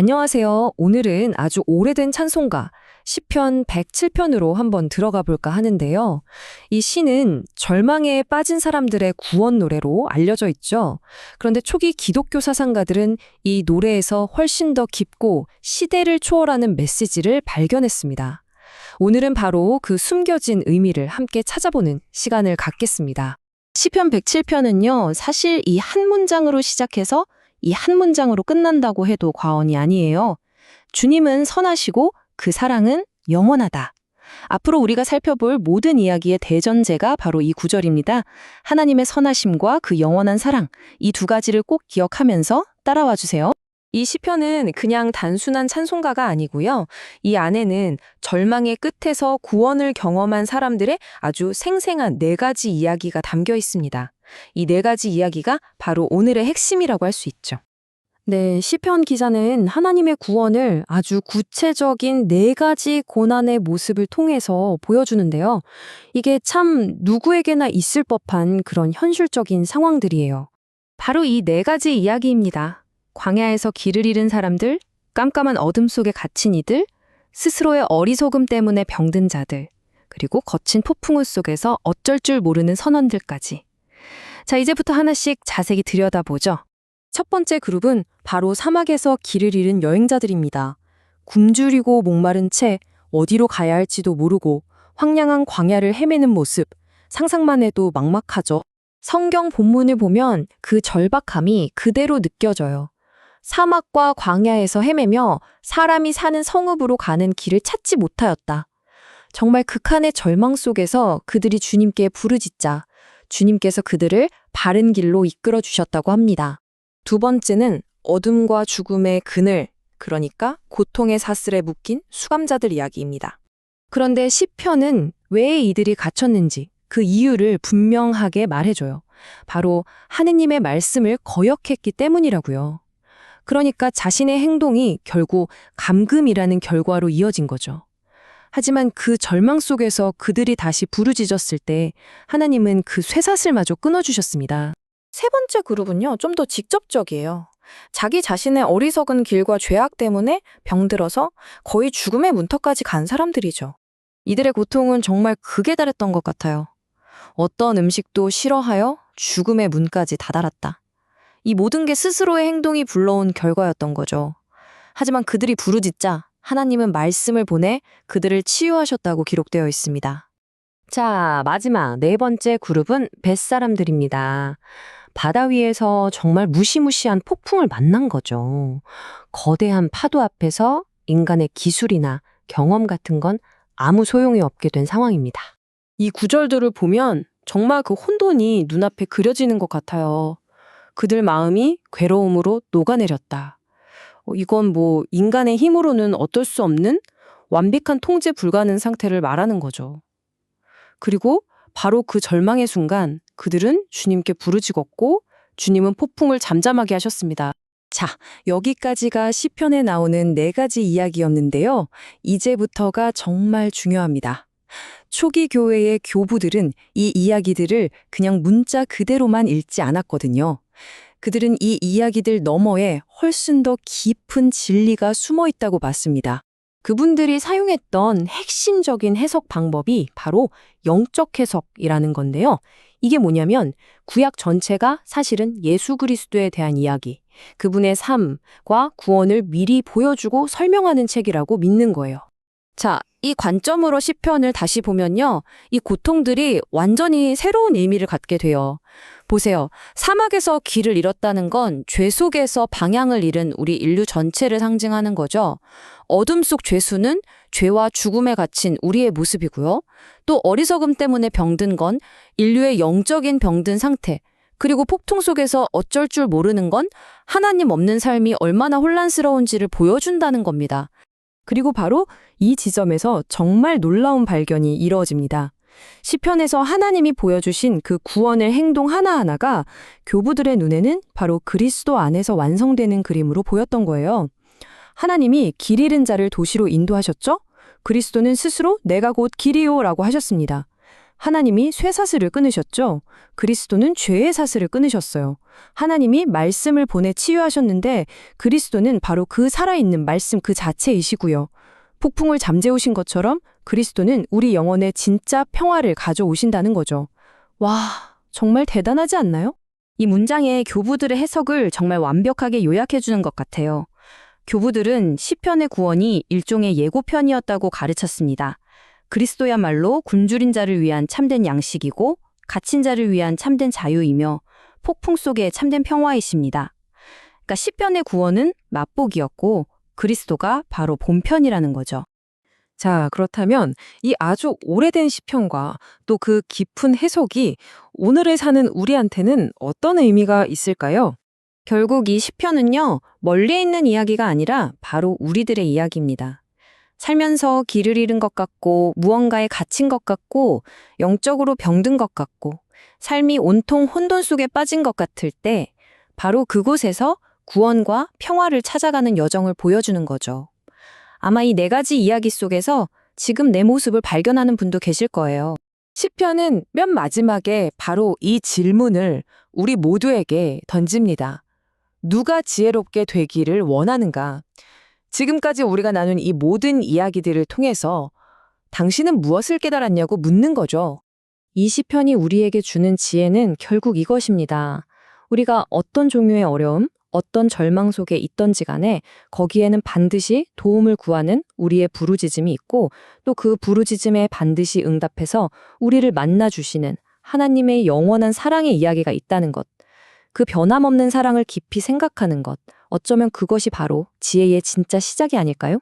안녕하세요. 오늘은 아주 오래된 찬송가 시편 107편으로 한번 들어가 볼까 하는데요. 이 시는 절망에 빠진 사람들의 구원 노래로 알려져 있죠. 그런데 초기 기독교 사상가들은 이 노래에서 훨씬 더 깊고 시대를 초월하는 메시지를 발견했습니다. 오늘은 바로 그 숨겨진 의미를 함께 찾아보는 시간을 갖겠습니다. 시편 107편은요, 사실 이 한 문장으로 시작해서 이 한 문장으로 끝난다고 해도 과언이 아니에요. 주님은 선하시고 그 사랑은 영원하다. 앞으로 우리가 살펴볼 모든 이야기의 대전제가 바로 이 구절입니다. 하나님의 선하심과 그 영원한 사랑, 이 두 가지를 꼭 기억하면서 따라와 주세요. 이 시편은 그냥 단순한 찬송가가 아니고요. 이 안에는 절망의 끝에서 구원을 경험한 사람들의 아주 생생한 네 가지 이야기가 담겨 있습니다. 이 네 가지 이야기가 바로 오늘의 핵심이라고 할 수 있죠. 네, 시편 기자는 하나님의 구원을 아주 구체적인 네 가지 고난의 모습을 통해서 보여주는데요. 이게 참 누구에게나 있을 법한 그런 현실적인 상황들이에요. 바로 이 네 가지 이야기입니다. 광야에서 길을 잃은 사람들, 깜깜한 어둠 속에 갇힌 이들, 스스로의 어리석음 때문에 병든 자들, 그리고 거친 폭풍우 속에서 어쩔 줄 모르는 선원들까지. 자, 이제부터 하나씩 자세히 들여다보죠. 첫 번째 그룹은 바로 사막에서 길을 잃은 여행자들입니다. 굶주리고 목마른 채 어디로 가야 할지도 모르고 황량한 광야를 헤매는 모습, 상상만 해도 막막하죠. 성경 본문을 보면 그 절박함이 그대로 느껴져요. 사막과 광야에서 헤매며 사람이 사는 성읍으로 가는 길을 찾지 못하였다. 정말 극한의 절망 속에서 그들이 주님께 부르짖자 주님께서 그들을 바른 길로 이끌어 주셨다고 합니다. 두 번째는 어둠과 죽음의 그늘, 그러니까 고통의 사슬에 묶인 수감자들 이야기입니다. 그런데 시편은 왜 이들이 갇혔는지 그 이유를 분명하게 말해줘요. 바로 하느님의 말씀을 거역했기 때문이라고요. 그러니까 자신의 행동이 결국 감금이라는 결과로 이어진 거죠. 하지만 그 절망 속에서 그들이 다시 부르짖었을 때 하나님은 그 쇠사슬마저 끊어주셨습니다. 세 번째 그룹은요, 좀 더 직접적이에요. 자기 자신의 어리석은 길과 죄악 때문에 병들어서 거의 죽음의 문턱까지 간 사람들이죠. 이들의 고통은 정말 극에 달했던 것 같아요. 어떤 음식도 싫어하여 죽음의 문까지 다다랐다. 이 모든 게 스스로의 행동이 불러온 결과였던 거죠. 하지만 그들이 부르짖자 하나님은 말씀을 보내 그들을 치유하셨다고 기록되어 있습니다. 자, 마지막 네 번째 그룹은 뱃사람들입니다. 바다 위에서 정말 무시무시한 폭풍을 만난 거죠. 거대한 파도 앞에서 인간의 기술이나 경험 같은 건 아무 소용이 없게 된 상황입니다. 이 구절들을 보면 정말 그 혼돈이 눈앞에 그려지는 것 같아요. 그들 마음이 괴로움으로 녹아내렸다. 이건 인간의 힘으로는 어떨 수 없는 완벽한 통제 불가능 상태를 말하는 거죠. 그리고 바로 그 절망의 순간 그들은 주님께 부르짖었고 주님은 폭풍을 잠잠하게 하셨습니다. 자, 여기까지가 시편에 나오는 네 가지 이야기였는데요. 이제부터가 정말 중요합니다. 초기 교회의 교부들은 이 이야기들을 그냥 문자 그대로만 읽지 않았거든요. 그들은 이 이야기들 너머에 훨씬 더 깊은 진리가 숨어 있다고 봤습니다. 그분들이 사용했던 핵심적인 해석 방법이 바로 영적 해석이라는 건데요. 이게 뭐냐면 구약 전체가 사실은 예수 그리스도에 대한 이야기, 그분의 삶과 구원을 미리 보여주고 설명하는 책이라고 믿는 거예요. 자, 이 관점으로 시편을 다시 보면요. 이 고통들이 완전히 새로운 의미를 갖게 돼요. 보세요. 사막에서 길을 잃었다는 건 죄 속에서 방향을 잃은 우리 인류 전체를 상징하는 거죠. 어둠 속 죄수는 죄와 죽음에 갇힌 우리의 모습이고요. 또 어리석음 때문에 병든 건 인류의 영적인 병든 상태, 그리고 폭풍 속에서 어쩔 줄 모르는 건 하나님 없는 삶이 얼마나 혼란스러운지를 보여준다는 겁니다. 그리고 바로 이 지점에서 정말 놀라운 발견이 이루어집니다. 시편에서 하나님이 보여주신 그 구원의 행동 하나하나가 교부들의 눈에는 바로 그리스도 안에서 완성되는 그림으로 보였던 거예요. 하나님이 길 잃은 자를 도시로 인도하셨죠? 그리스도는 스스로 내가 곧 길이요 라고 하셨습니다. 하나님이 쇠사슬을 끊으셨죠? 그리스도는 죄의 사슬을 끊으셨어요. 하나님이 말씀을 보내 치유하셨는데 그리스도는 바로 그 살아있는 말씀 그 자체이시고요. 폭풍을 잠재우신 것처럼 그리스도는 우리 영혼에 진짜 평화를 가져오신다는 거죠. 와, 정말 대단하지 않나요? 이 문장의 교부들의 해석을 정말 완벽하게 요약해 주는 것 같아요. 교부들은 시편의 구원이 일종의 예고편이었다고 가르쳤습니다. 그리스도야말로 굶주린 자를 위한 참된 양식이고 갇힌 자를 위한 참된 자유이며 폭풍 속의 참된 평화이십니다. 그러니까 시편의 구원은 맛보기였고 그리스도가 바로 본편이라는 거죠. 자, 그렇다면 이 아주 오래된 시편과 또 그 깊은 해석이 오늘에 사는 우리한테는 어떤 의미가 있을까요? 결국 이 시편은요, 멀리 있는 이야기가 아니라 바로 우리들의 이야기입니다. 살면서 길을 잃은 것 같고 무언가에 갇힌 것 같고 영적으로 병든 것 같고 삶이 온통 혼돈 속에 빠진 것 같을 때 바로 그곳에서 구원과 평화를 찾아가는 여정을 보여주는 거죠. 아마 이 네 가지 이야기 속에서 지금 내 모습을 발견하는 분도 계실 거예요. 시편은 맨 마지막에 바로 이 질문을 우리 모두에게 던집니다. 누가 지혜롭게 되기를 원하는가? 지금까지 우리가 나눈 이 모든 이야기들을 통해서 당신은 무엇을 깨달았냐고 묻는 거죠. 이 시편이 우리에게 주는 지혜는 결국 이것입니다. 우리가 어떤 종류의 어려움, 어떤 절망 속에 있던지 간에 거기에는 반드시 도움을 구하는 우리의 부르짖음이 있고 또 그 부르짖음에 반드시 응답해서 우리를 만나주시는 하나님의 영원한 사랑의 이야기가 있다는 것. 그 변함없는 사랑을 깊이 생각하는 것. 어쩌면 그것이 바로 지혜의 진짜 시작이 아닐까요?